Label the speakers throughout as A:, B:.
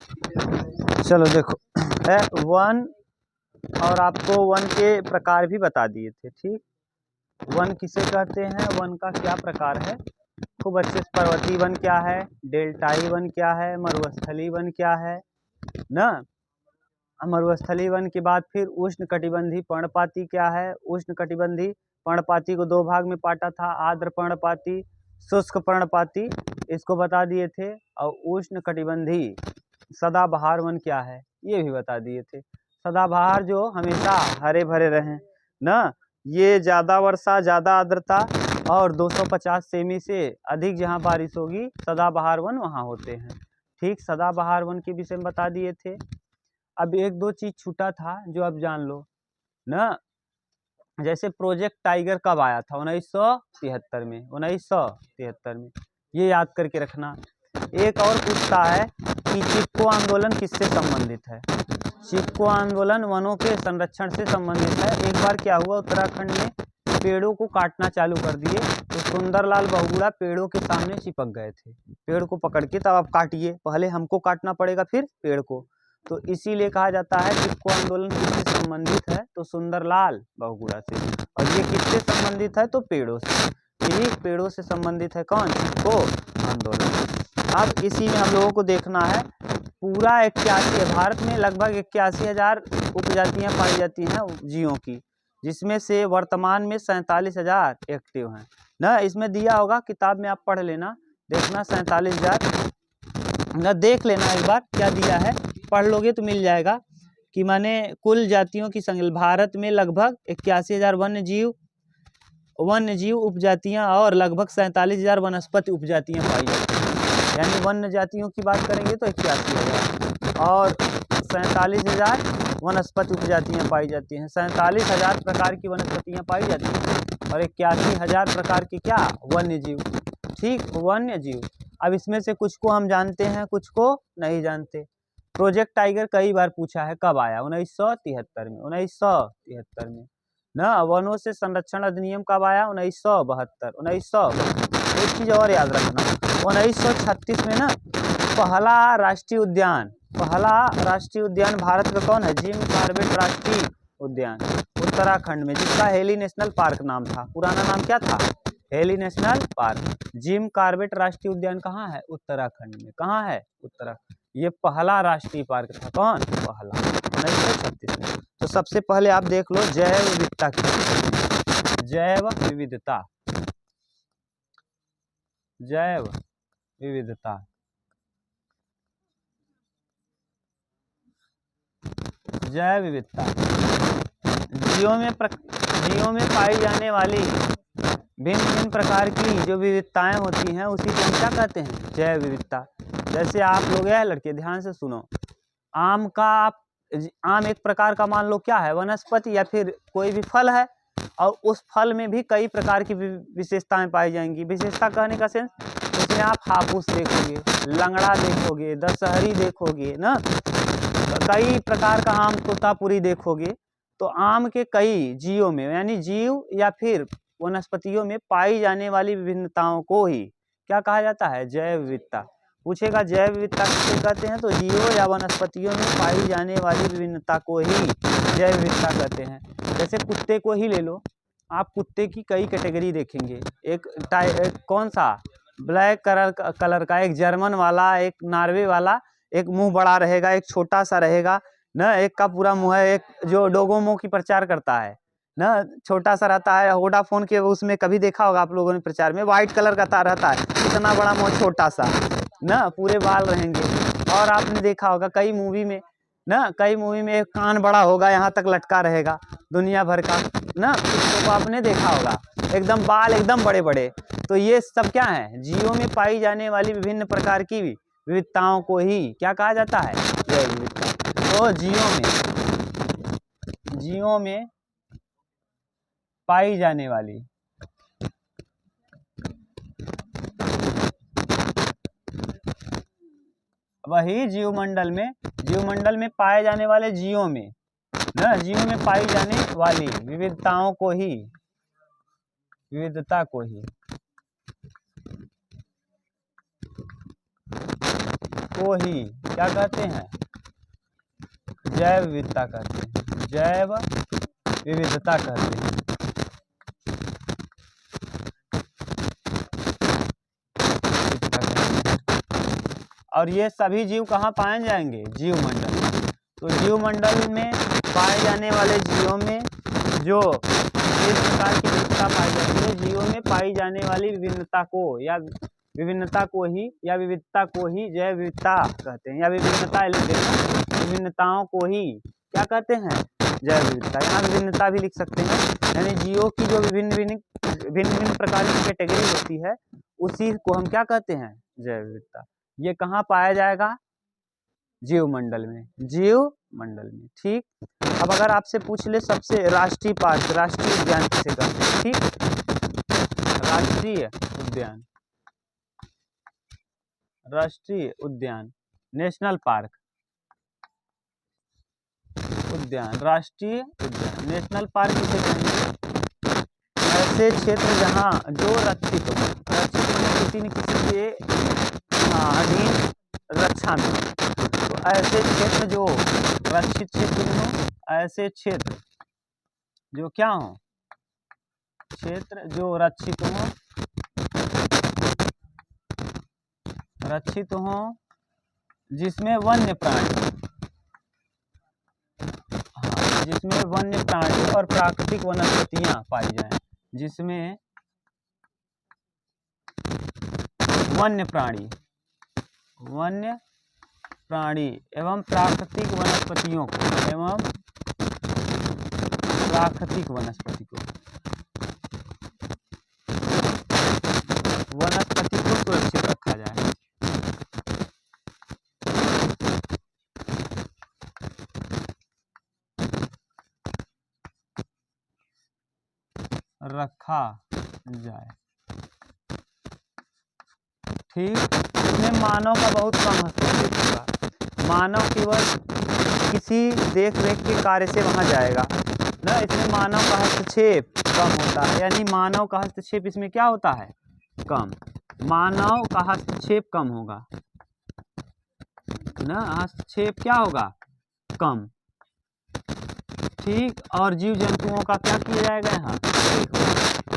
A: चलो देखो, वन और आपको वन के प्रकार भी बता दिए थे। ठीक, वन किसे कहते हैं, वन का क्या प्रकार है, खूब अच्छे से। पर्वतीय वन क्या है, डेल्टाई वन क्या है, मरुस्थलीय वन क्या है ना। मरुस्थलीय वन के बाद फिर उष्णकटिबंधीय पर्णपाती क्या है। उष्णकटिबंधीय पर्णपाती को दो भाग में बांटा था, आर्द्र पर्णपाती, शुष्क पर्णपाती, इसको बता दिए थे। और उष्णकटिबंधीय सदाबहार वन क्या है, ये भी बता दिए थे। सदाबहार जो हमेशा हरे भरे रहें ना, ये ज़्यादा वर्षा, ज़्यादा आर्द्रता और 250 सेमी से अधिक जहाँ बारिश होगी, सदाबहार वन वहाँ होते हैं। ठीक, सदाबहार वन के विषय में बता दिए थे। अब एक दो चीज़ छूटा था जो अब जान लो ना। जैसे प्रोजेक्ट टाइगर कब आया था, 1973 में, 1973 में, ये याद करके रखना। एक और पूछता है कि चिपको आंदोलन किससे संबंधित है। चिपको आंदोलन वनों के संरक्षण से संबंधित है। एक बार क्या हुआ, उत्तराखंड में पेड़ों को काटना चालू कर दिए, तो सुंदरलाल बहुगुणा पेड़ों के सामने चिपक गए थे। पेड़ को पकड़ के तब आप काटिए, पहले हमको काटना पड़ेगा फिर पेड़ को। तो इसीलिए कहा जाता है चिपको आंदोलन किससे संबंधित है, तो सुंदरलाल बहुगुणा से। और ये किससे संबंधित है, तो पेड़ों से। यही पेड़ों से संबंधित है कौन, चिपको आंदोलन। अब इसी में हम लोगों को देखना है, पूरा 81 है। भारत में लगभग 81,000 उपजातियां पाई जाती हैं जीवों की, जिसमें से वर्तमान में 47,000 एक्टिव हैं ना। इसमें दिया होगा, किताब में आप पढ़ लेना, देखना 47,000 ना, देख लेना एक बार क्या दिया है, पढ़ लोगे तो मिल जाएगा कि माने कुल जातियों की संख्या। भारत में लगभग 81,000 वन्य जीव उपजातियां और लगभग 47,000 वनस्पति उपजातियां पाई जाती हैं। यानी वन्य जातियों की बात करेंगे तो 81,000 और 47,000 वनस्पति उपजातियां पाई जाती हैं। 47,000 प्रकार की वनस्पतियां पाई जाती हैं और 81,000 प्रकार की क्या, वन्य जीव। ठीक, वन्य जीव। अब इसमें से कुछ को हम जानते हैं, कुछ को नहीं जानते। प्रोजेक्ट टाइगर कई बार पूछा है, कब आया, 1973 में, 1973 में ना। वनों से संरक्षण अधिनियम कब आया, 1972, 1972। एक चीज और याद रखना, 1936 में ना पहला राष्ट्रीय उद्यान भारत का कौन है, जिम कॉर्बेट राष्ट्रीय उद्यान, उत्तराखंड में, जिसका हेली नेशनल पार्क नाम था। पुराना नाम क्या था, heli national park. Jim Corbett राष्ट्रीय उद्यान कहाँ है, उत्तराखंड में। कहाँ है, उत्तराखंड। ये पहला राष्ट्रीय पार्क था, कौन, पहला, 1936 में। तो सबसे पहले आप देख लो जैव विविधता की, जैव विविधता, जैव विविधता। जैव विविधता जीवों में पाई जाने वाली भिन्न भिन्न प्रकार की जो विविधताएं होती हैं, उसी को हम क्या कहते हैं, जैव विविधता। जैसे आप लोग हैं लड़के, ध्यान से सुनो, आम एक प्रकार का मान लो क्या है, वनस्पति या फिर कोई भी फल है, और उस फल में भी कई प्रकार की विशेषताएं पाई जाएंगी। विशेषता कहने का सेंस, उसमें आप हापुस देखोगे, लंगड़ा देखोगे, दशहरी देखोगे ना, कई प्रकार का आम, तोतापुरी देखोगे। तो आम के कई जीवों में, यानी जीव या फिर वनस्पतियों में पाई जाने वाली विभिन्नताओं को ही क्या कहा जाता है, जैव विविधता। पूछेगा जैव विविधता किसे कहते हैं, तो जीवों या वनस्पतियों में पाई जाने वाली विभिन्नता को ही जैव विविधता कहते हैं। जैसे कुत्ते को ही ले लो, आप कुत्ते की कई कैटेगरी देखेंगे। एक कौन सा, ब्लैक कलर का, एक जर्मन वाला, एक नॉर्वे वाला, एक मुंह बड़ा रहेगा, एक छोटा सा रहेगा ना, एक का पूरा मुंह है, एक जो डोगोमो की प्रचार करता है ना, छोटा सा रहता है। वोडाफोन के उसमें कभी देखा होगा आप लोगों ने प्रचार में, व्हाइट कलर का तार रहता है, इतना बड़ा मुंह, छोटा सा ना, पूरे बाल रहेंगे। और आपने देखा होगा कई मूवी में ना, कई मूवी में एक कान बड़ा होगा, यहाँ तक लटका रहेगा, दुनिया भर का ना, तो आपने देखा होगा, एकदम बाल एकदम बड़े बड़े। तो ये सब क्या है, जीवों में पाई जाने वाली विभिन्न प्रकार की विविधताओं को ही क्या कहा जाता है, जैव विविधता। तो जीवों में पाई जाने वाली वही जीवमंडल में पाए जाने वाले जीवों में ना, जीवों में पाई जाने वाली विविधताओं को ही, विविधता को ही को ही क्या कहते हैं? जैव विविधता कहते हैं। जैव विविधता कहते हैं। और ये सभी जीव कहाँ पाए जाएंगे? जीव मंडल में। तो जीव मंडल में पाए जाने वाले जीवों में जो इस प्रकार की विविधता पाई जाती है, जीवों में पाई जाने वाली विभिन्नता को या विभिन्नता को ही या विविधता को ही जैव विविधता कहते हैं, या विभिन्नता लिख देना, विभिन्नताओं को ही क्या कहते हैं? जैव विविधता। यहाँ विभिन्नता भी लिख सकते हैं, यानी जीवों की जो विभिन्न प्रकार की कैटेगरी होती है उसी को हम क्या कहते हैं? जैव विविधता। ये कहाँ पाया जाएगा? जीव मंडल में। जीव मंडल में, ठीक। अब अगर आपसे पूछ ले सबसे राष्ट्रीय पार्क, राष्ट्रीय उद्यान किसे कहते हैं? ठीक, राष्ट्रीय उद्यान, राष्ट्रीय उद्यान, नेशनल पार्क, उद्यान, राष्ट्रीय उद्यान, नेशनल पार्क किसे कहेंगे? ऐसे क्षेत्र जहाँ जो रक्षित हो, किसी न किसी के अधीन रक्षा में, तो ऐसे क्षेत्र जो रक्षित क्षेत्र हो, ऐसे क्षेत्र जो क्या हो? क्षेत्र जो रक्षित हो, रक्षित हो, जिसमें वन्य प्राणी, जिसमें वन्य प्राणी और प्राकृतिक वनस्पतियां पाई जाएं, जिसमें वन्य प्राणी एवं प्राकृतिक वनस्पतियों को सुरक्षित रखा जाए। ठीक, इसमें मानव का बहुत कम हस्तक्षेप होगा। मानव केवल किसी देख रेख के कार्य से वहां जाएगा ना, इसमें मानव का हस्तक्षेप कम होता है, यानी मानव का हस्तक्षेप इसमें क्या होता है? कम। मानव का हस्तक्षेप कम होगा ना, हस्तक्षेप क्या होगा? कम। ठीक, और जीव जंतुओं का क्या किया जाएगा? यहाँ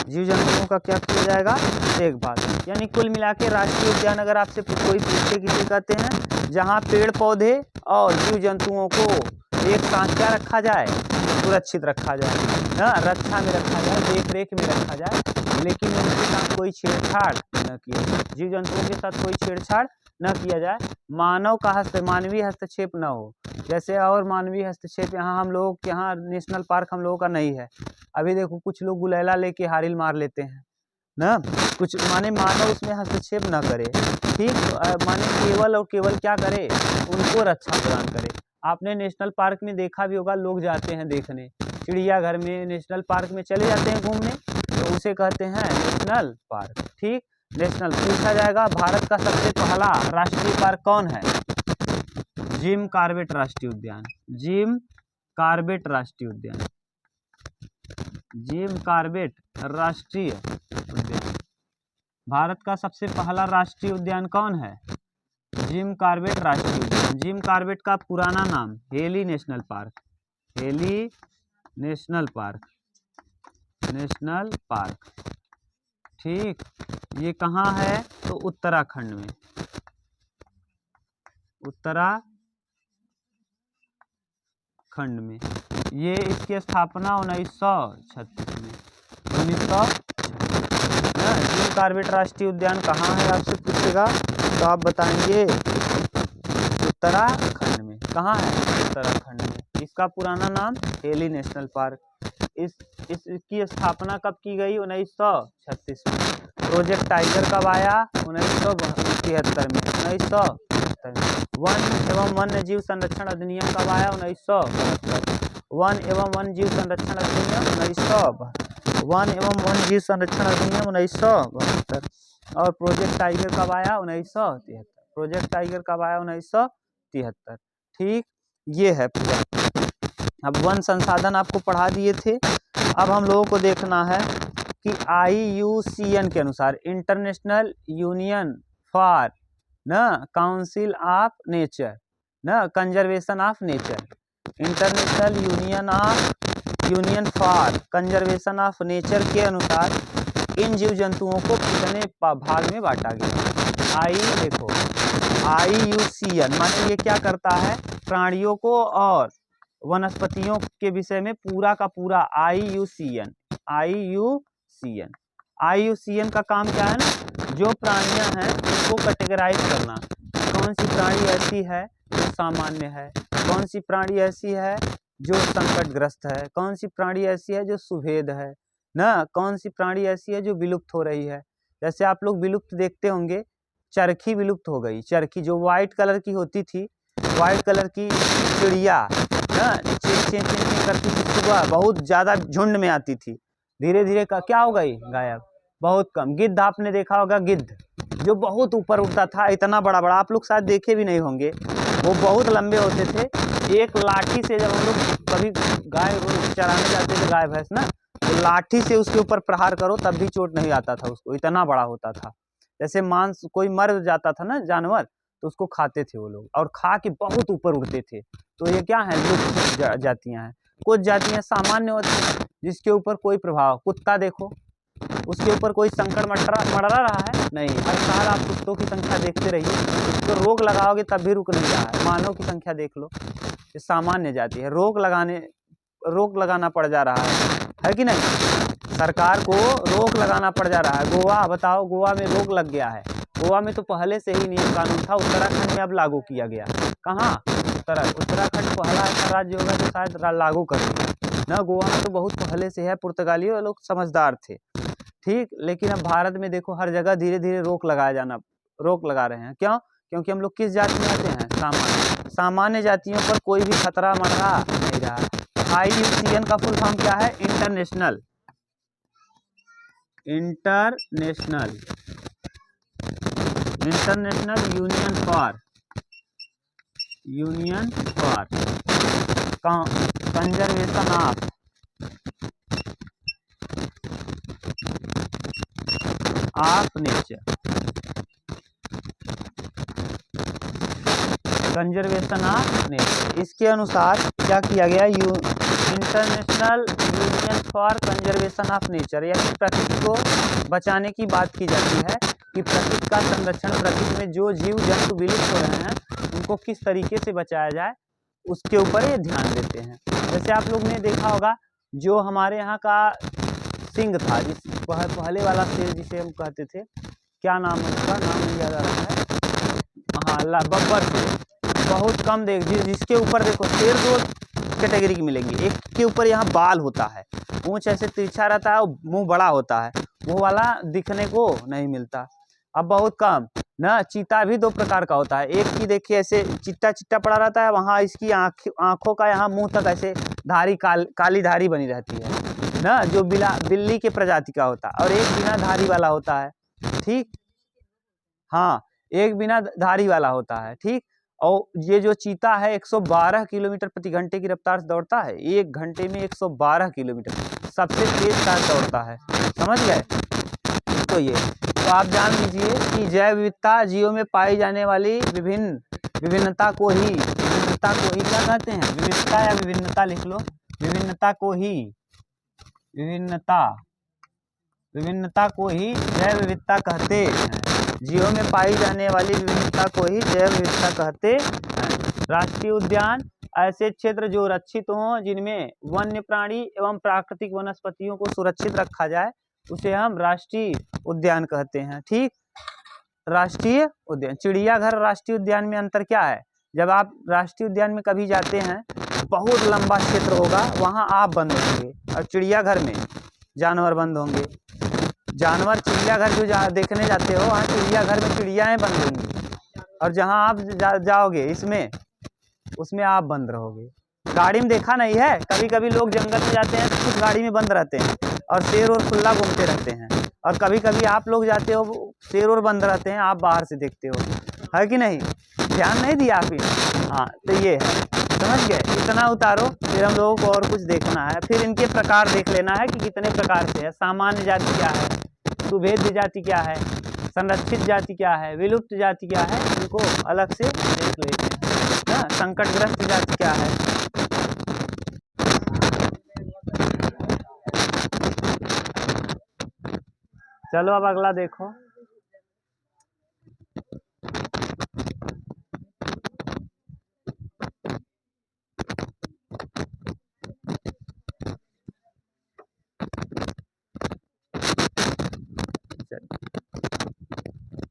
A: जीव जंतुओं का क्या किया जाएगा? देखभाल। यानी कुल मिला के राष्ट्रीय उद्यान अगर आपसे कोई पूछे किसे कहते हैं? जहाँ पेड़ पौधे और जीव जंतुओं को एक साथ क्या रखा जाए? सुरक्षित रखा जाए ना, रक्षा में रखा जाए, देख रेख में रखा जाए, लेकिन उनके साथ कोई छेड़छाड़ न किया जाए, जीव जंतुओं के साथ कोई छेड़छाड़ न किया जाए, मानवीय हस्तक्षेप न हो। जैसे और मानवीय हस्तक्षेप यहाँ हम लोग के यहाँ नेशनल पार्क हम लोगों का नहीं है। अभी देखो कुछ लोग गुलैला लेके हारिल मार लेते हैं ना, कुछ माने मानव उसमें हस्तक्षेप न करे। ठीक, माने केवल और केवल क्या करे? उनको रक्षा प्रदान करे। आपने नेशनल पार्क में देखा भी होगा, लोग जाते हैं देखने, चिड़ियाघर में, नेशनल पार्क में चले जाते हैं घूमने, तो उसे कहते हैं नेशनल पार्क। ठीक, नेशनल। पूछा जाएगा भारत का सबसे पहला राष्ट्रीय पार्क कौन है? जिम कॉर्बेट राष्ट्रीय उद्यान। जिम कॉर्बेट राष्ट्रीय उद्यान, जिम कॉर्बेट राष्ट्रीय उद्यान। भारत का सबसे पहला राष्ट्रीय उद्यान कौन है? जिम कॉर्बेट राष्ट्रीय उद्यान। जिम कॉर्बेट का पुराना नाम heli national park, heli national park, national park. ठीक, ये कहाँ है? तो उत्तराखंड में, उत्तराखंड में। ये इसकी स्थापना 1936 में, 1936। जिम कॉर्बेट राष्ट्रीय उद्यान कहाँ है आपसे पूछेगा तो आप बताएंगे उत्तराखंड में। कहाँ है? उत्तराखंड में। इसका पुराना नाम हेली नेशनल पार्क। इसकी स्थापना कब की गई? 1936 में। प्रोजेक्ट टाइगर कब आया? 1973 में, 1973 में। वन एवं वन्य जीव संरक्षण अधिनियम कब आया? 1972। वन एवं वन्य जीव संरक्षण अधिनियम 1972। वन एवं वन्य जीव संरक्षण अधिनियम 1972। और प्रोजेक्ट टाइगर कब आया? 1973। प्रोजेक्ट टाइगर कब आया? 1973। ठीक, ये है पूरा। अब वन संसाधन आपको पढ़ा दिए थे। अब हम लोगों को देखना है कि IUCN के अनुसार, इंटरनेशनल यूनियन फॉर ना काउंसिल ऑफ नेचर, ना conservation of nature, international union for conservation of nature के अनुसार इन जीव जंतुओं को कितने भाग में बांटा गया। देखो IUCN माने ये क्या करता है, प्राणियों को और वनस्पतियों के विषय में पूरा का पूरा IUCN का काम क्या है ना, जो प्राणियां हैं उनको कैटेगराइज करना, कौन सी प्राणी ऐसी है जो सामान्य है, कौन सी प्राणी ऐसी है जो संकटग्रस्त है, कौन सी प्राणी ऐसी है जो सुभेद है ना, कौन सी प्राणी ऐसी है जो विलुप्त हो रही है। जैसे आप लोग विलुप्त देखते होंगे, चरखी विलुप्त हो गई, चरखी जो व्हाइट कलर की होती थी, व्हाइट कलर की चिड़िया ना चें करती थी, सुबह बहुत ज़्यादा झुंड में आती थी, धीरे धीरे का क्या हो गई, गायब, बहुत कम। गिद्ध आपने देखा होगा, गिद्ध जो बहुत ऊपर उड़ता था, इतना बड़ा बड़ा, आप लोग शायद देखे भी नहीं होंगे, वो बहुत लंबे होते थे। एक लाठी से जब हम लोग कभी गाय चराने जाते थे, गाय भैंस ना, तो लाठी से उसके ऊपर प्रहार करो तब भी चोट नहीं आता था उसको, इतना बड़ा होता था। जैसे मांस कोई मर जाता था ना जानवर, तो उसको खाते थे वो लोग, और खा के बहुत ऊपर उड़ते थे। तो ये क्या है, लुप्त जातियां हैं। कुछ जातियां सामान्य होती हैं जिसके ऊपर कोई प्रभाव, कुत्ता देखो, उसके ऊपर कोई संकट मंडरा रहा है नहीं, हर साल आप कुत्तों की संख्या देखते रहिए, उसको रोक लगाओगे तब भी रुक नहीं रहा है। मानव की संख्या देख लो, ये सामान्य जाति है, रोक लगाना पड़ जा रहा है कि नहीं, सरकार को रोक लगाना पड़ जा रहा है। गोवा बताओ, गोवा में रोक लग गया है, गोवा में तो पहले से ही नियम कानून था, उत्तराखंड में अब लागू किया गया। कहाँ, उत्तराखंड पहला ऐसा राज्य होगा जो शायद लागू कर दिया ना, गोवा में तो बहुत पहले से है, पुर्तगाली लोग समझदार थे, ठीक। लेकिन अब भारत में देखो हर जगह धीरे धीरे रोक लगा रहे हैं, क्यों, क्योंकि हम लोग किस जाति में आते हैं, सामान्य जातियों पर कोई भी खतरा मंडरा नहीं रहा। IUCN का फुल फॉर्म क्या है, international union for conservation of nature, conservation of nature. इसके अनुसार क्या किया गया, international union for conservation of nature, यानी प्रकृति को बचाने की बात की जाती है कि प्रकृति का संरक्षण, प्रकृति में जो जीव जंतु विलुप्त हो रहे हैं उनको किस तरीके से बचाया जाए, उसके ऊपर ये ध्यान देते हैं। जैसे आप लोग ने देखा होगा, जो हमारे यहाँ का सिंह था, जिस पहले वाला शेर जिसे हम कहते थे, क्या नाम है उसका, नाम नहीं याद आ रहा है, हाँ बब्बर शेर, बहुत कम जिसके ऊपर देखो शेर दो कैटेगरी की मिलेंगी, एक के ऊपर यहाँ बाल होता है, पूंछ ऐसे तिरछा रहता है, मुंह बड़ा होता है, वो वाला दिखने को नहीं मिलता, अब बहुत कम ना। चीता भी दो प्रकार का होता है, एक की देखिए ऐसे चिट्टा चिट्टा पड़ा रहता है, वहाँ इसकी आँखों का यहाँ मुंह तक ऐसे धारी काली धारी बनी रहती है ना, जो बिल्ली के प्रजाति का होता है, और एक बिना धारी वाला होता है, ठीक, हाँ एक बिना धारी वाला होता है, ठीक। और ये जो चीता है 112 किलोमीटर प्रति घंटे की रफ्तार से दौड़ता है, 1 घंटे में 112 किलोमीटर, सबसे तेज कार दौड़ता है, समझ गए। तो ये तो आप जान लीजिए कि जैव विविधता, जीवों में पाई जाने वाली विभिन्नता को ही क्या कहते हैं, विविधता या विभिन्नता लिख लो, विभिन्नता को ही जैव विविधता कहते हैं, जीवों में पाई जाने वाली विभिन्नता को ही जैव विविधता कहते हैं। राष्ट्रीय उद्यान ऐसे क्षेत्र जो रक्षित हों, जिनमें वन्य प्राणी एवं प्राकृतिक वनस्पतियों को सुरक्षित रखा जाए, उसे हम राष्ट्रीय उद्यान कहते हैं, ठीक। राष्ट्रीय उद्यान, चिड़ियाघर, राष्ट्रीय उद्यान में अंतर क्या है, जब आप राष्ट्रीय उद्यान में कभी जाते हैं, बहुत लंबा क्षेत्र होगा, वहाँ आप बंद होंगे, और चिड़ियाघर में जानवर बंद होंगे। जानवर चिड़ियाघर जो देखने जाते हो, वहाँ चिड़ियाघर में चिड़ियाएँ बंद होंगी, और जहाँ आप जाओगे उसमें आप बंद रहोगे। गाड़ी में देखा नहीं है, कभी कभी लोग जंगल में जाते हैं तो कुछ गाड़ी में बंद रहते हैं, और शेर और खुला घूमते रहते हैं, और कभी कभी आप लोग जाते हो, शेर और बंद रहते हैं, आप बाहर से देखते हो, है कि नहीं, ध्यान नहीं दिया आप ही, हाँ। तो ये है, समझ गए, इतना उतारो, फिर हम लोगों को और कुछ देखना है, फिर इनके प्रकार देख लेना है कि कितने प्रकार से है। सामान्य जाति क्या है, सुभेद्य जाति क्या है, संरक्षित जाति क्या है, विलुप्त जाति क्या है, इनको अलग से देख लेते हैं ना। संकटग्रस्त जाति क्या है, चलो अब अगला देखो।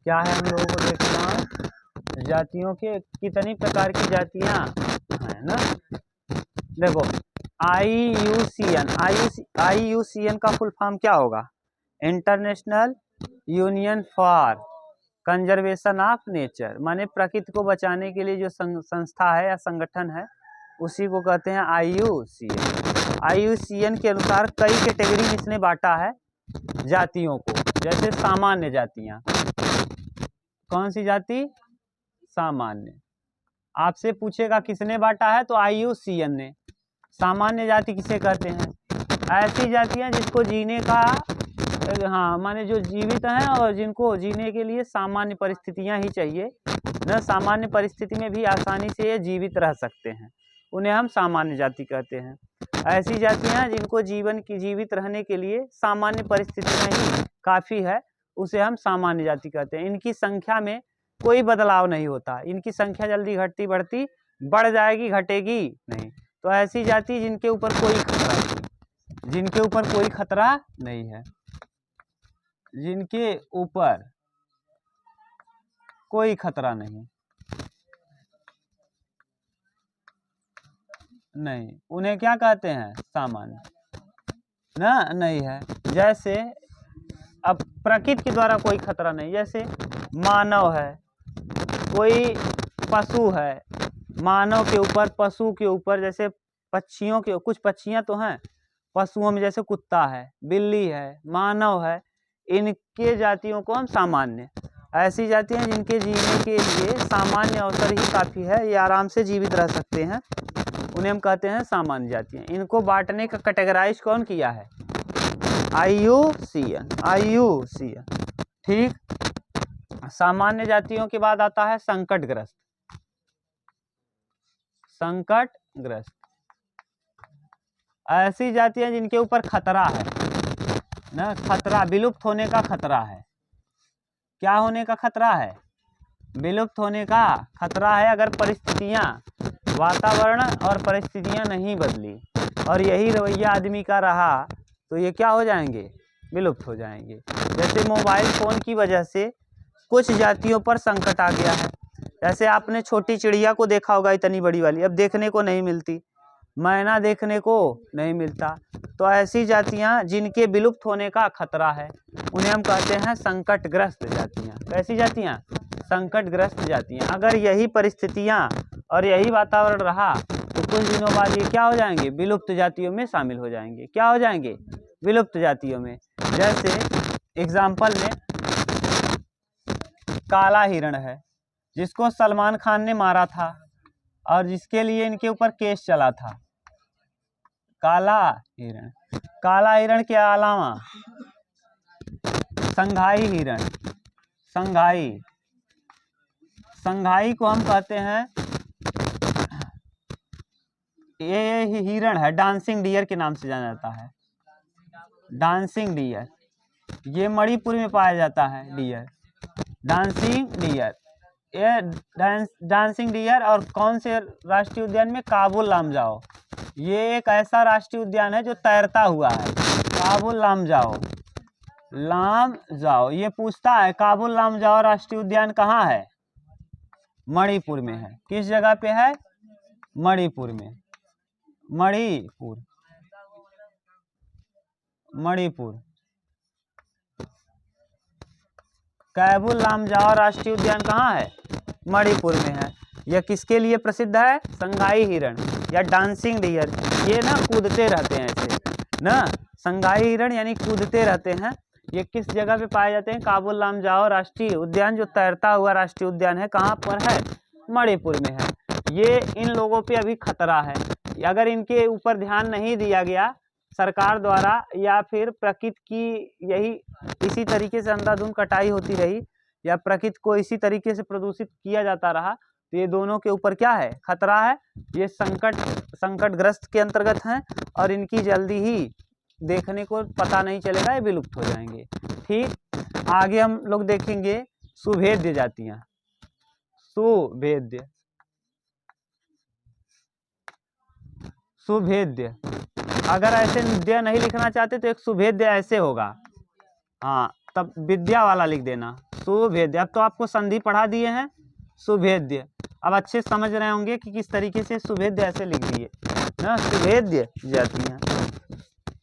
A: क्या है हम लोगों को देखना, जातियों के कितनी प्रकार की जातियां हैं ना। देखो IUCN, IUCN का फुल फॉर्म क्या होगा, international union for conservation of nature, माने प्रकृति को बचाने के लिए जो संस्था है या संगठन है उसी को कहते हैं IUCN। IUCN के अनुसार कई कैटेगरी में इसने बांटा है जातियों को। जैसे सामान्य जातियां, कौन सी जाति, सामान्य। आपसे पूछेगा किसने बांटा है तो IUCN ने। सामान्य जाति किसे कहते हैं, ऐसी जातियां जिसको जीने का, हाँ माने जो जीवित हैं और जिनको जीने के लिए सामान्य परिस्थितियां ही चाहिए न, सामान्य परिस्थिति में भी आसानी से ये जीवित रह सकते हैं, उन्हें हम सामान्य जाति कहते हैं। ऐसी जातियां जिनको जीवित रहने के लिए सामान्य परिस्थितियां ही काफ़ी है, उसे हम सामान्य जाति कहते हैं। इनकी संख्या में कोई बदलाव नहीं होता, इनकी संख्या जल्दी घटती बढ़ती, बढ़ जाएगी घटेगी नहीं। तो ऐसी जाति जिनके ऊपर कोई खतरा नहीं, जिनके ऊपर कोई खतरा नहीं है, जिनके ऊपर कोई खतरा नहीं, उन्हें क्या कहते हैं, सामान्य ना, नहीं है। जैसे अब प्रकृति के द्वारा कोई खतरा नहीं, जैसे मानव है, कोई पशु है, मानव के ऊपर, पशु के ऊपर, जैसे पक्षियों के, कुछ पक्षियां तो हैं पशुओं में, जैसे कुत्ता है, बिल्ली है, मानव है, इनके जातियों को हम सामान्य। ऐसी जातियां जिनके जीने के लिए सामान्य अवसर ही काफ़ी है, ये आराम से जीवित रह सकते हैं, उन्हें हम कहते हैं सामान्य जातियां। इनको बांटने का कैटेगराइज कौन किया है, IUCN। ठीक। सामान्य जातियों के बाद आता है संकटग्रस्त। संकटग्रस्त ऐसी जातियां जिनके ऊपर खतरा है ना, खतरा, विलुप्त होने का खतरा है। क्या होने का खतरा है, विलुप्त होने का खतरा है। अगर परिस्थितियां, वातावरण और परिस्थितियां नहीं बदली और यही रवैया आदमी का रहा तो ये क्या हो जाएंगे, विलुप्त हो जाएंगे। जैसे मोबाइल फ़ोन की वजह से कुछ जातियों पर संकट आ गया है। जैसे आपने छोटी चिड़िया को देखा होगा, इतनी बड़ी वाली अब देखने को नहीं मिलती, मैना देखने को नहीं मिलता। तो ऐसी जातियां जिनके विलुप्त होने का खतरा है उन्हें हम कहते हैं संकटग्रस्त जातियां। कैसी जातियां, संकटग्रस्त जातियां। अगर यही परिस्थितियां और यही वातावरण रहा तो कुछ दिनों बाद ये क्या हो जाएंगे, विलुप्त जातियों में शामिल हो जाएंगे। क्या हो जाएंगे, विलुप्त जातियों में। जैसे एग्जाम्पल में काला हिरण है, जिसको सलमान खान ने मारा था और जिसके लिए इनके ऊपर केस चला था। काला हिरण, काला हिरण के अलावा संघाई हिरण, संघाई को हम कहते हैं, ये हिरण है, डांसिंग डियर के नाम से जाना जाता है। डांसिंग डियर, ये मणिपुर में पाया जाता है डियर, डांसिंग डियर। ये डांसिंग डियर और कौन से राष्ट्रीय उद्यान में, काबुल लामजाओ। ये एक ऐसा राष्ट्रीय उद्यान है जो तैरता हुआ है, काबुल लामजाओ। ये पूछता है काबुल लामजाओ राष्ट्रीय उद्यान कहाँ है, मणिपुर में है। किस जगह पे है, मणिपुर में। मणिपुर काबुल लामजाओ राष्ट्रीय उद्यान कहाँ है, मणिपुर में है। यह किसके लिए प्रसिद्ध है, संघाई हिरण या डांसिंग डियर। ये ना कूदते रहते हैं ऐसे ना, संघाई हिरण यानी कूदते रहते हैं। ये किस जगह पे पाए जाते हैं, काबुल लामजाओ राष्ट्रीय उद्यान, जो तैरता हुआ राष्ट्रीय उद्यान है, कहाँ पर है, मणिपुर में है। ये इन लोगों पे अभी खतरा है। अगर इनके ऊपर ध्यान नहीं दिया गया सरकार द्वारा या फिर प्रकृति की यही इसी तरीके से अंधाधुंध कटाई होती रही या प्रकृति को इसी तरीके से प्रदूषित किया जाता रहा तो ये दोनों के ऊपर क्या है, खतरा है। ये संकटग्रस्त के अंतर्गत हैं और इनकी जल्दी ही देखने को पता नहीं चलेगा, ये विलुप्त हो जाएंगे। ठीक, आगे हम लोग देखेंगे सुभेद्य जातियां। सुभेद्य, अगर ऐसे विद्या नहीं लिखना चाहते तो एक सुभेद्य ऐसे होगा, हाँ तब विद्या वाला लिख देना सुभेद्य। अब तो आपको संधि पढ़ा दिए हैं सुभेद्य, अब अच्छे समझ रहे होंगे कि किस तरीके से सुभेद्य ऐसे लिख दिए ना। सुभेद्य जातियां,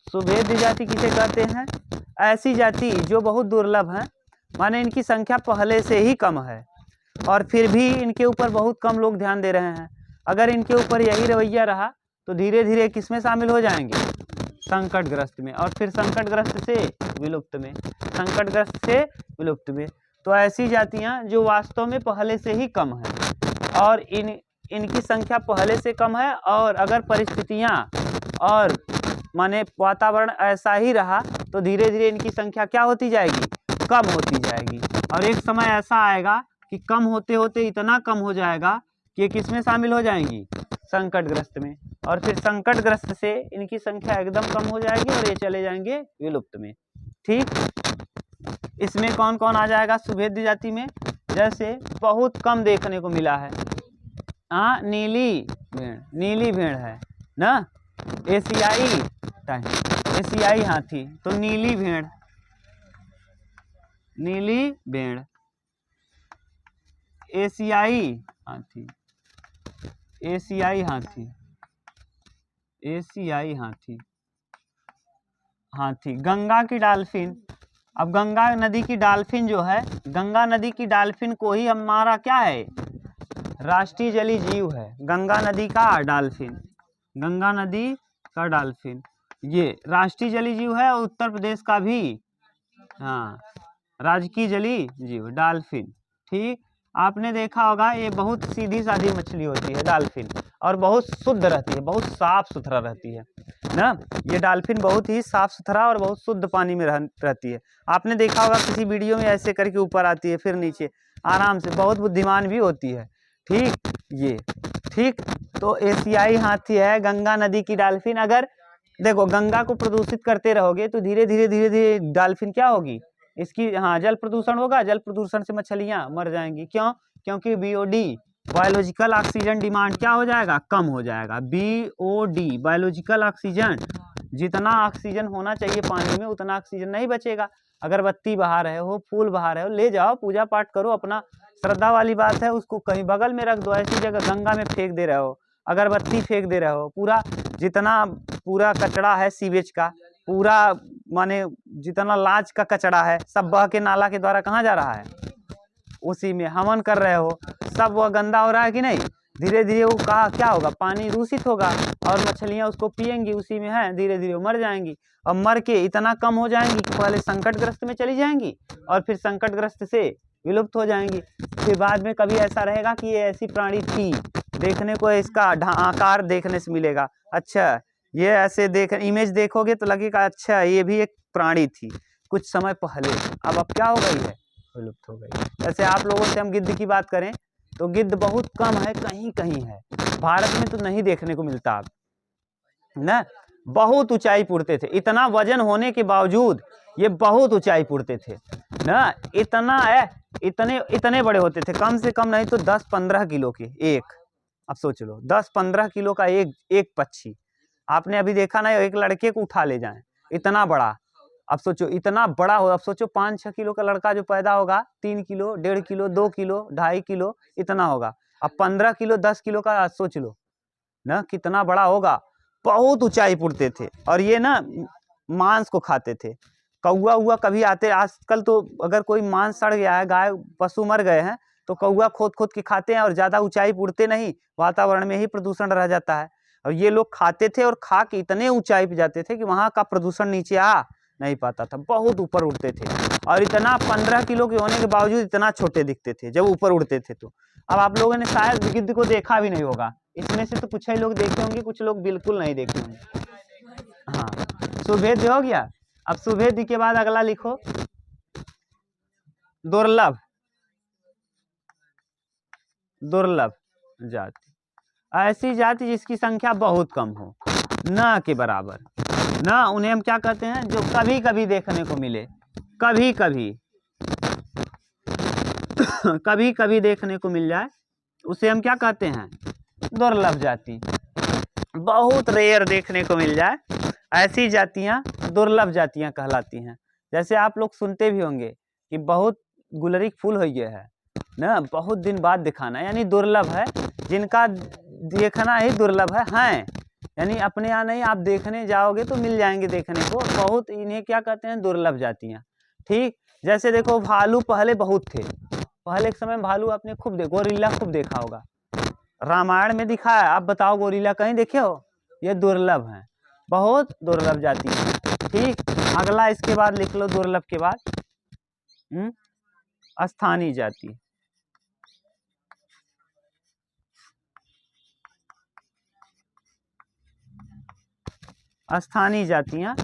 A: सुभेद्य जाति किसे कहते हैं, ऐसी जाति जो बहुत दुर्लभ है, माने इनकी संख्या पहले से ही कम है और फिर भी इनके ऊपर बहुत कम लोग ध्यान दे रहे हैं। अगर इनके ऊपर यही रवैया रहा तो धीरे धीरे किसमें शामिल हो जाएंगे, संकटग्रस्त में, और फिर संकटग्रस्त से विलुप्त में, संकटग्रस्त से विलुप्त में। तो ऐसी जातियां जो वास्तव में पहले से ही कम है और इनकी संख्या पहले से कम है, और अगर परिस्थितियां और माने वातावरण ऐसा ही रहा तो धीरे धीरे इनकी संख्या क्या होती जाएगी, कम होती जाएगी। और एक समय ऐसा आएगा कि कम होते होते इतना कम हो जाएगा कि ये किस में शामिल हो जाएंगी, संकटग्रस्त में, और फिर संकटग्रस्त से इनकी संख्या एकदम कम हो जाएगी और ये चले जाएंगे विलुप्त में। ठीक, इसमें कौन कौन आ जाएगा सुभेद्य जाति में, जैसे बहुत कम देखने को मिला है, हाँ नीली भेड़ है ना, एशियाई हाथी, तो नीली भेड़, एशियाई हाथी, गंगा की डाल्फिन। अब गंगा नदी की डाल्फिन जो है, गंगा नदी की डाल्फिन को ही हमारा क्या है, राष्ट्रीय जलीय जीव है, गंगा नदी का डाल्फिन, गंगा नदी का डाल्फिन ये राष्ट्रीय जलीय जीव है। उत्तर प्रदेश का भी हाँ राजकीय जलीय जीव डाल्फिन। ठीक, आपने देखा होगा ये बहुत सीधी सादी मछली होती है डाल्फिन, और बहुत शुद्ध रहती है, बहुत साफ सुथरा रहती है ना। ये डाल्फिन बहुत ही साफ सुथरा और बहुत शुद्ध पानी में रहती है। आपने देखा होगा किसी वीडियो में ऐसे करके ऊपर आती है फिर नीचे आराम से, बहुत बुद्धिमान भी होती है। ठीक, ये ठीक, तो एशियाई हाथी है, गंगा नदी की डाल्फिन। अगर देखो गंगा को प्रदूषित करते रहोगे तो धीरे धीरे डाल्फिन क्या होगी, इसकी हाँ जल प्रदूषण होगा, जल प्रदूषण से मछलियां मर जाएंगी। क्यों, क्योंकि बीओडी बायोलॉजिकल ऑक्सीजन डिमांड क्या हो जाएगा, कम हो जाएगा। बीओडी बायोलॉजिकल ऑक्सीजन, जितना ऑक्सीजन होना चाहिए पानी में उतना ऑक्सीजन नहीं बचेगा। अगरबत्ती बहा रहे हो, फूल बहा रहे हो, ले जाओ पूजा पाठ करो, अपना श्रद्धा वाली बात है, उसको कहीं बगल में रख दो, ऐसी जगह गंगा में फेंक दे रहे हो, अगरबत्ती फेंक दे रहे हो, पूरा कचरा है सीवेज का, पूरा माने जितना लाज का कचरा है सब बह के नाला के द्वारा कहाँ जा रहा है, उसी में हवन कर रहे हो, सब वह गंदा हो रहा है कि नहीं। धीरे धीरे वो कहा क्या होगा, पानी दूषित होगा और मछलियां उसको पिएंगी, उसी में है, धीरे धीरे वो मर जाएंगी, और मर के इतना कम हो जाएंगी कि पहले संकटग्रस्त में चली जाएंगी और फिर संकटग्रस्त से विलुप्त हो जाएंगी। फिर बाद में कभी ऐसा रहेगा कि ये ऐसी प्राणी थी, देखने को इसका आकार देखने से मिलेगा, अच्छा ये ऐसे इमेज देखोगे तो लगेगा अच्छा ये भी एक प्राणी थी कुछ समय पहले, अब क्या हो गई है, विलुप्त हो गई। जैसे आप लोगों से हम गिद्ध की बात करें तो गिद्ध बहुत कम है, कहीं कहीं है, भारत में तो नहीं देखने को मिलता अब ना। बहुत ऊंचाई पुरते थे, इतना वजन होने के बावजूद ये बहुत ऊंचाई पुरते थे ना, इतने बड़े होते थे, कम से कम नहीं तो 10-15 किलो के एक, अब सोच लो 10-15 किलो का एक पक्षी। आपने अभी देखा ना, एक लड़के को उठा ले जाएं, इतना बड़ा, अब सोचो इतना बड़ा हो, अब सोचो 5-6 किलो का लड़का जो पैदा होगा 3 किलो 1.5 किलो 2 किलो 2.5 किलो इतना होगा, अब 15 किलो 10 किलो का सोच लो ना कितना बड़ा होगा। बहुत ऊंचाई पुरते थे और ये ना मांस को खाते थे। कौआ हुआ कभी आते, आजकल तो अगर कोई मांस सड़ गया है, गाय पशु मर गए हैं तो कौआ खोद के खाते हैं और ज़्यादा ऊंचाई पुरते नहीं, वातावरण में ही प्रदूषण रह जाता है। और ये लोग खाते थे और खा के इतने ऊंचाई पे जाते थे कि वहाँ का प्रदूषण नीचे आ नहीं पाता था, बहुत ऊपर उड़ते थे और इतना 15 किलो के होने के बावजूद इतना छोटे दिखते थे जब ऊपर उड़ते थे। तो अब आप लोगों ने शायद गिद्ध को देखा भी नहीं होगा, इसमें से तो कुछ ही लोग देखे होंगे, कुछ लोग बिल्कुल नहीं देखे होंगे। हाँ, सुभेद्य हो गया। अब सुभेद्य के बाद अगला लिखो दुर्लभ। दुर्लभ जाति। ऐसी जाति जिसकी संख्या बहुत कम हो, न के बराबर, न उन्हें हम क्या कहते हैं, जो कभी कभी देखने को मिले, कभी कभी कभी कभी देखने को मिल जाए, उसे हम क्या कहते हैं, दुर्लभ जाति। बहुत रेयर देखने को मिल जाए, ऐसी जातियां दुर्लभ जातियां कहलाती हैं। जैसे आप लोग सुनते भी होंगे कि बहुत गुलरी फूल हो गया है ना, बहुत दिन बाद दिखाना, यानी दुर्लभ है, जिनका देखना ही दुर्लभ है, यानी अपने यहाँ नहीं, आप देखने जाओगे तो मिल जाएंगे देखने को, बहुत, इन्हें क्या कहते हैं, दुर्लभ जातियाँ। ठीक, जैसे देखो भालू पहले बहुत थे, पहले एक समय भालू आपने खूब गोरिल्ला खूब देखा होगा, रामायण में दिखा है, आप बताओ गोरिल्ला कहीं देखे हो, ये दुर्लभ है, बहुत दुर्लभ जाति है। ठीक, अगला इसके बाद लिख लो, दुर्लभ के बाद स्थानीय जाति। स्थानीय जातियाँ,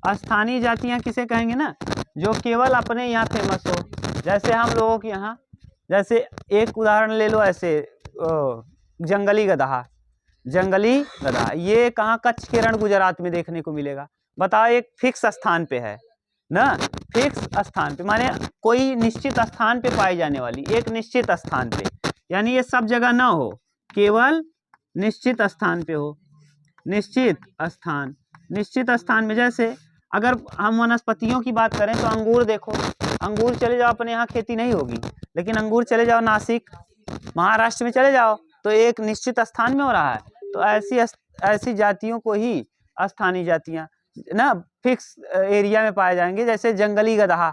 A: स्थानीय जातियाँ किसे कहेंगे ना, जो केवल अपने यहाँ फेमस हो। जैसे हम लोगों के यहाँ, जैसे एक उदाहरण ले लो, ऐसे जंगली गधा, जंगली गधा ये कहाँ, कच्छ के रण गुजरात में देखने को मिलेगा। बताओ, एक फिक्स स्थान पे है ना, फिक्स स्थान पे माने कोई निश्चित स्थान पे पाई जाने वाली, एक निश्चित स्थान पे, यानी ये सब जगह ना हो, केवल निश्चित स्थान पे हो। निश्चित स्थान, निश्चित स्थान में जैसे अगर हम वनस्पतियों की बात करें तो अंगूर देखो, अंगूर चले जाओ, अपने यहाँ खेती नहीं होगी, लेकिन अंगूर चले जाओ नासिक महाराष्ट्र में चले जाओ तो एक निश्चित स्थान में हो रहा है। तो ऐसी जातियों को ही स्थानीय जातियाँ ना, फिक्स एरिया में पाए जाएंगे। जैसे जंगली गधा,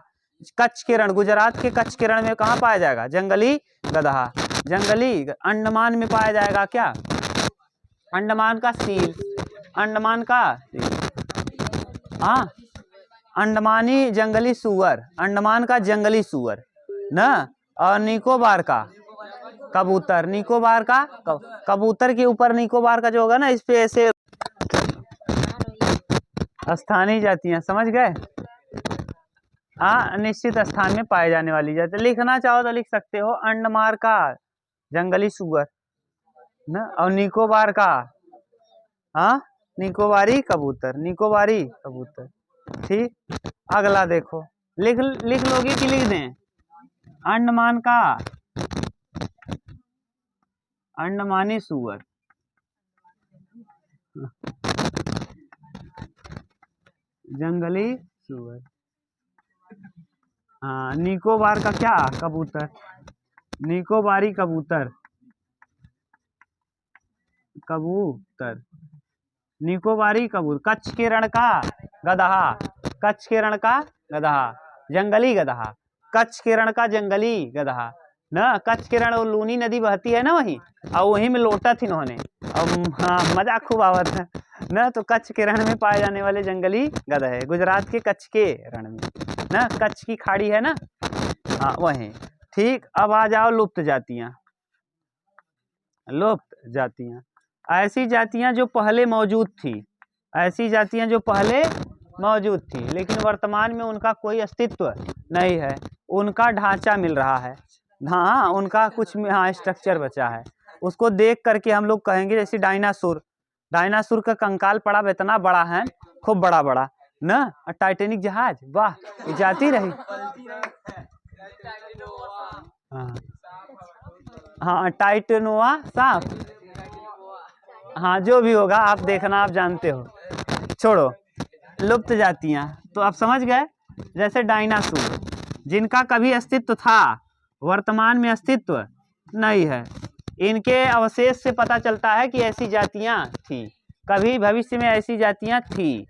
A: कच्छ के रण, गुजरात के कच्छ के रण में कहाँ पाया जाएगा, जंगली गधा। जंगली अंडमान में पाया जाएगा क्या, अंडमान का सील, अंडमान का अंडमानी जंगली सुअर, अंडमान का जंगली सुअर ना, और निकोबार का कबूतर, निकोबार का कबूतर के ऊपर निकोबार का जो होगा ना, इस पे ऐसे स्थानीय जातियां, समझ गए। निश्चित स्थान में पाए जाने वाली जाति। लिखना चाहो तो लिख सकते हो, अंडमान का जंगली सुअर ना, और निकोबार का निकोबारी कबूतर, निकोबारी कबूतर। ठीक, अगला देखो, लिख लोगे कि लिख दें, अंडमान का अंडमानी सुअर, जंगली सुअर। निकोबार का क्या, कबूतर, निकोबारी कबूतर, कबूतर, निकोबारी कबूतर। कच्छ के रण का गधा, कच्छ के रण का गधा, जंगली गधा, कच्छ के रण का जंगली गधा ना। कच्छ के रण, लूनी नदी बहती है ना वहीं, और वहीं में लौटा थी इन्होंने, और मजा खूब आवत है ना। तो कच्छ के रण में पाए जाने वाले जंगली गधा है, गुजरात के कच्छ के रण में ना, कच्छ की खाड़ी है ना, वहीं। ठीक, अब आ जाओ लुप्त जातियां। लुप्त जातियां, ऐसी जातियां जो पहले मौजूद थी, ऐसी जातियां जो पहले मौजूद थी लेकिन वर्तमान में उनका कोई अस्तित्व नहीं है, उनका ढांचा मिल रहा है, उनका कुछ स्ट्रक्चर बचा है, उसको देख करके हम लोग कहेंगे, जैसे डायनासोर, डायनासोर का कंकाल पड़ा, इतना बड़ा है, खूब बड़ा बड़ा ना। टाइटेनिक जहाज, वाह, ये जाती रही। टाइटेनोआ सांप, जो भी होगा आप देखना, आप जानते हो, छोड़ो। लुप्त जातियां तो आप समझ गए, जैसे डायनासोर जिनका कभी अस्तित्व था, वर्तमान में अस्तित्व नहीं है, इनके अवशेष से पता चलता है कि ऐसी जातियां थी, कभी भविष्य में ऐसी जातियां थी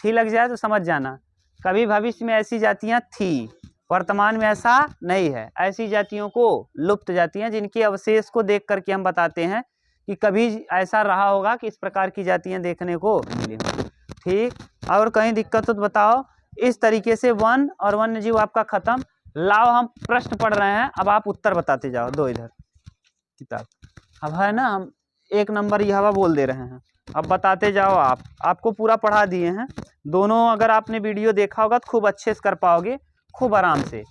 A: लग जाए तो समझ जाना, कभी भविष्य में ऐसी जातियां थी, वर्तमान में ऐसा नहीं है। ऐसी जातियों को लुप्त जातियां, जिनके अवशेष को देख करके हम बताते हैं कि कभी ऐसा रहा होगा कि इस प्रकार की जातियां देखने को मिली। ठीक, और कहीं दिक्कत हो तो बताओ। इस तरीके से वन और वन्य जीव आपका खत्म। लाओ, हम प्रश्न पढ़ रहे हैं, अब आप उत्तर बताते जाओ। दो इधर किताब, अब है ना, हम एक नंबर यह हवा बोल दे रहे हैं, अब बताते जाओ। आपको पूरा पढ़ा दिए हैं दोनों, अगर आपने वीडियो देखा होगा तो खूब अच्छे से कर पाओगे, खूब आराम से।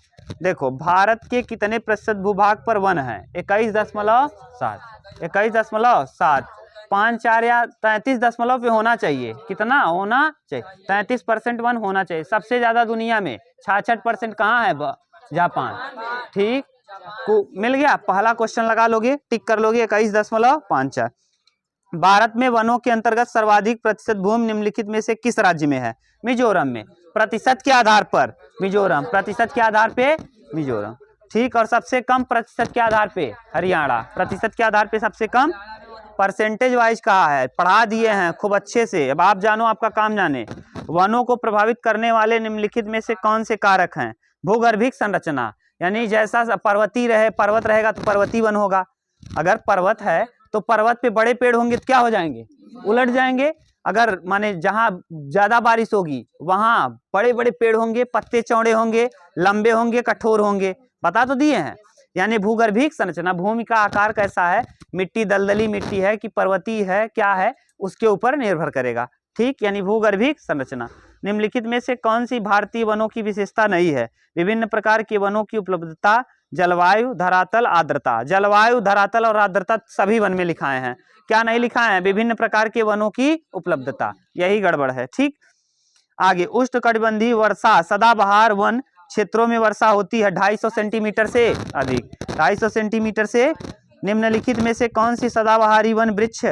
A: देखो भारत के कितने प्रतिशत भूभाग पर वन है? 21.7। 21.7, 5 4 या 33 पे होना चाहिए। कितना होना चाहिए? 33% वन होना चाहिए। सबसे ज्यादा दुनिया में 66% कहाँ है? जापान। ठीक, मिल गया। पहला क्वेश्चन लगा लोगे, टिक कर लोगे 21.54। भारत में वनों के अंतर्गत सर्वाधिक प्रतिशत भूमि निम्नलिखित में से किस राज्य में है? मिजोरम में। प्रतिशत के आधार पर मिजोरम, प्रतिशत के आधार पे मिजोरम। ठीक, और सबसे कम प्रतिशत के आधार पे हरियाणा। प्रतिशत के आधार पे सबसे कम, परसेंटेज वाइज कहा है, पढ़ा दिए हैं खूब अच्छे से। अब आप जानो, आपका काम जाने। वनों को प्रभावित करने वाले निम्नलिखित में से कौन से कारक हैं? भूगर्भिक संरचना, यानी जैसा पर्वतीय रहे, पर्वत रहेगा तो पर्वतीय वन होगा। अगर पर्वत है तो पर्वत पे बड़े पेड़ होंगे तो क्या हो जाएंगे? उलट जाएंगे। अगर माने जहां ज्यादा बारिश होगी वहां बड़े बड़े पेड़ होंगे, पत्ते चौड़े होंगे, लंबे होंगे, कठोर होंगे। बता तो दिए हैं। यानी भूगर्भिक संरचना, भूमि का आकार कैसा है, मिट्टी दलदली मिट्टी है कि पर्वतीय है, क्या है, उसके ऊपर निर्भर करेगा। ठीक, यानी भूगर्भिक संरचना। निम्नलिखित में से कौन सी भारतीय वनों की विशेषता नहीं है? विभिन्न प्रकार के वनों की उपलब्धता, जलवायु, धरातल, आर्द्रता। जलवायु, धरातल और आर्द्रता सभी वन में लिखाए हैं। क्या नहीं लिखा है? विभिन्न प्रकार के वनों की उपलब्धता, यही गड़बड़ है। ठीक, आगे उष्णकटिबंधीय वर्षा सदाबहार वन क्षेत्रों में वर्षा होती है 250 सेंटीमीटर से अधिक। 250 सेंटीमीटर से। निम्नलिखित में से कौन सी सदाबहारी वन वृक्ष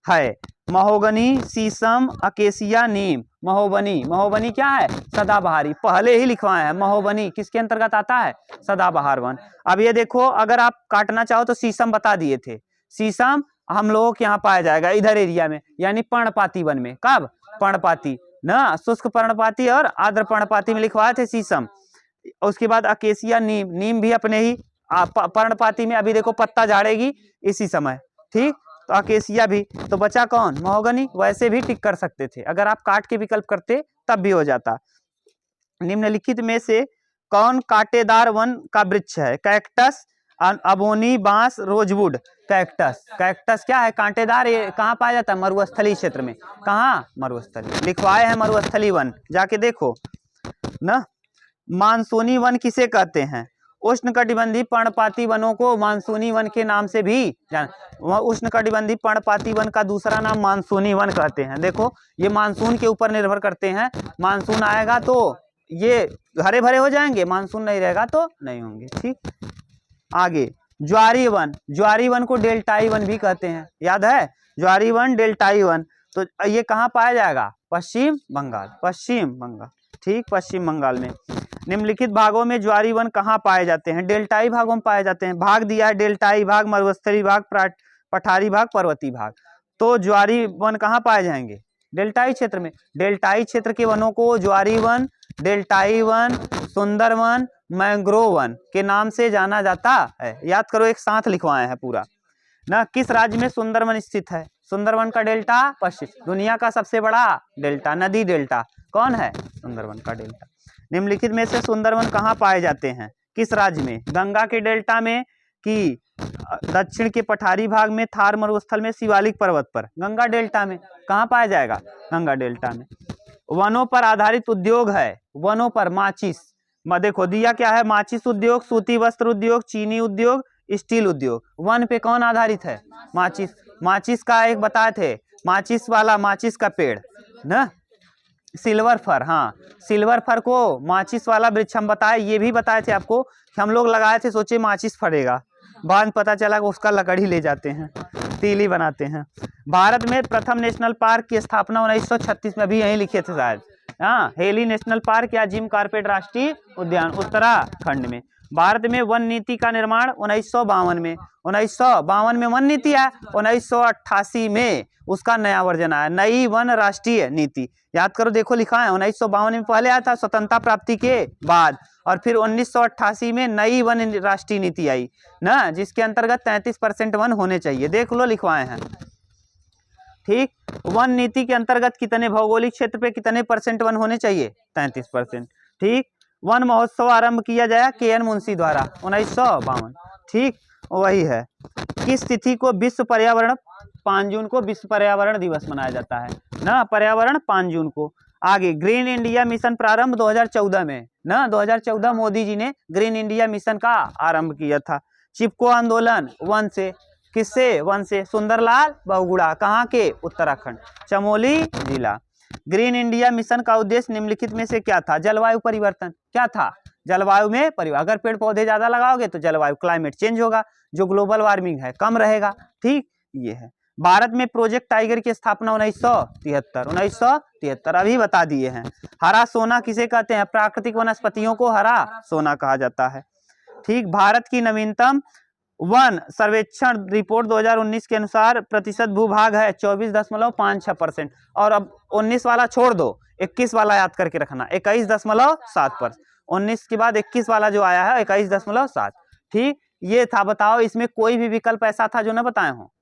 A: है? महोगनी, शीशम, अकेसिया, नीम। महोगनी, महोगनी क्या है? सदाबहारी। पहले ही लिखवाए हैं। महोगनी किसके अंतर्गत आता है? सदाबहार वन। अब ये देखो, अगर आप काटना चाहो तो शीशम बता दिए थे। शीशम हम लोगों के यहाँ पाया जाएगा इधर एरिया में, यानी पर्णपाती वन में। कब? पर्णपाती ना, शुष्क पर्णपाती और आर्द्र पर्णपाती में लिखवाए थे शीशम। उसके बाद अकेसिया, नीम। नीम भी अपने ही पर्णपाती में, अभी देखो पत्ता झाड़ेगी इसी समय। ठीक, तो अकेसिया भी। तो बचा कौन? महोगनी। वैसे भी टिक कर सकते थे, अगर आप काट के विकल्प करते तब भी हो जाता। निम्नलिखित में से कौन कांटेदार वन का वृक्ष है? कैक्टस, अबोनी, बांस, रोजवुड। कैक्टस, कैक्टस क्या है? कांटेदार। ये कहाँ पाया जाता है? मरुस्थलीय क्षेत्र में। कहाँ? मरुस्थलीय। लिखवाए हैं मरुस्थलीय वन, जाके देखो ना। मानसूनी वन किसे कहते हैं? उष्णकटिबंधीय पर्णपाती वनों को मानसूनी वन के नाम से भी जाना। उष्णकटिबंधीय पर्णपाती वन का दूसरा नाम मानसूनी वन कहते हैं। देखो, ये मानसून के ऊपर निर्भर करते हैं। मानसून आएगा तो ये हरे भरे हो जाएंगे, मानसून नहीं रहेगा तो नहीं होंगे। ठीक, आगे ज्वारी वन। ज्वारी वन को डेल्टाई वन भी कहते हैं, याद है? ज्वारी वन, डेल्टाई वन। तो ये कहाँ पाया जाएगा? पश्चिम बंगाल। पश्चिम बंगाल। ठीक, पश्चिम बंगाल में। निम्नलिखित भागों में ज्वारी वन कहाँ पाए जाते हैं? डेल्टाई भागों में पाए जाते हैं। भाग दिया है, डेल्टाई भाग, मरुस्थलीय भाग, पठारी भाग, पर्वतीय भाग। तो ज्वारी वन कहाँ पाए जाएंगे? डेल्टाई क्षेत्र में। डेल्टाई क्षेत्र के वनों को ज्वारी वन, डेल्टाई वन, सुंदर वन, मैंग्रोव वन के नाम से जाना जाता है। याद करो, एक साथ लिखवाए हैं पूरा ना। किस राज्य में सुंदरवन स्थित है? सुंदरवन का डेल्टा पश्चिम। दुनिया का सबसे बड़ा डेल्टा, नदी डेल्टा कौन है? सुंदरवन का डेल्टा। निम्नलिखित में से सुंदरवन कहाँ पाए जाते हैं? किस राज्य में? गंगा के डेल्टा में कि दक्षिण के पठारी भाग में, थार मरुस्थल में, शिवालिक पर्वत पर? गंगा डेल्टा में। कहाँ पाया जाएगा? गंगा डेल्टा में। वनों पर आधारित उद्योग है। वनों पर माचिस, देखो दिया क्या है? माचिस उद्योग, सूती वस्त्र उद्योग, चीनी उद्योग, स्टील उद्योग। वन पे कौन आधारित है? माचिस। माचिस का एक बताए थे, माचिस वाला, माचिस का पेड़ ना, सिल्वर फर। हाँ, सिल्वर फर को माचिस वाला वृक्ष हम बताए, ये भी बताए थे आपको कि हम लोग लगाए थे, सोचे माचिस फरेगा, बाद में पता चला कि उसका लकड़ी ले जाते हैं, तीली बनाते हैं। भारत में प्रथम नेशनल पार्क की स्थापना 1936 में, अभी यहीं लिखे थे शायद। हाँ, हेली नेशनल पार्क या जिम कार्पेट राष्ट्रीय उद्यान, उत्तराखंड में। भारत में वन नीति का निर्माण 1952 में। 1952 में वन नीति आया, 1988 में उसका नया वर्जन आया, नई वन राष्ट्रीय नीति। याद करो, देखो लिखा है 1952 में पहले आया था स्वतंत्रता प्राप्ति के बाद, और फिर 1988 में नई वन राष्ट्रीय नीति आई ना, जिसके अंतर्गत 33% वन होने चाहिए। देख लो, लिखवाए हैं। ठीक, वन नीति के अंतर्गत कितने भौगोलिक क्षेत्र पे कितने % वन होने चाहिए? 33%। ठीक, वन महोत्सव आरंभ किया गया KN मुंशी द्वारा 1952। ठीक, वही है। किस तिथि को विश्व पर्यावरण 5 जून को विश्व पर्यावरण दिवस मनाया जाता है ना? पर्यावरण 5 जून को। आगे ग्रीन इंडिया मिशन प्रारंभ 2014 में ना, 2014 मोदी जी ने ग्रीन इंडिया मिशन का आरंभ किया था। चिपको आंदोलन वन से, किससे? वन से। सुंदरलाल बहुगुणा, कहाँ के? उत्तराखंड, चमोली जिला। ग्रीन इंडिया मिशन का उद्देश्य निम्नलिखित में से क्या था? जलवायु परिवर्तन। क्या था? जलवायु में परिवर्तन। अगर पेड़ पौधे ज्यादा लगाओगे तो जलवायु क्लाइमेट चेंज होगा, जो ग्लोबल वार्मिंग है कम रहेगा। ठीक, ये है। भारत में प्रोजेक्ट टाइगर की स्थापना 1973 अभी बता दिए हैं। हरा सोना किसे कहते हैं? प्राकृतिक वनस्पतियों को हरा सोना कहा जाता है। ठीक, भारत की नवीनतम वन सर्वेक्षण रिपोर्ट 2019 के अनुसार प्रतिशत भूभाग है 24.56%। और अब 19 वाला छोड़ दो, 21 वाला याद करके रखना, 21.7%। 19 के बाद 21 वाला जो आया है 21.7। ठीक, ये था। बताओ इसमें कोई भी विकल्प ऐसा था जो ना बताए हो?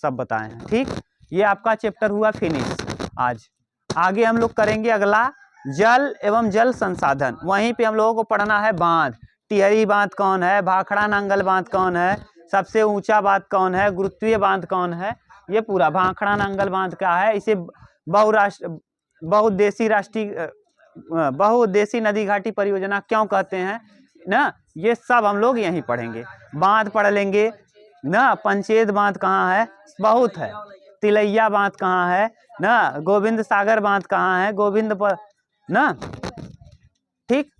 A: सब बताए हैं। ठीक, ये आपका चैप्टर हुआ फिनिश आज। आगे हम लोग करेंगे अगला जल एवं जल संसाधन। वहीं पे हम लोगों को पढ़ना है बांध। टिहरी बांध कौन है? भाखड़ा नांगल बांध कौन है? सबसे ऊंचा बांध कौन है? गुरुत्वीय बांध कौन है? ये पूरा भाखड़ा नांगल बांध क्या है? इसे बहुउद्देशीय नदी घाटी परियोजना क्यों कहते हैं ना? ये सब हम लोग यहीं पढ़ेंगे। बांध पढ़ लेंगे ना। पंचेत बांध कहाँ है? बहुत है। तिलैया बांध कहाँ है ना? गोविंद सागर बांध कहाँ है? गोविंद पर ना। ठीक।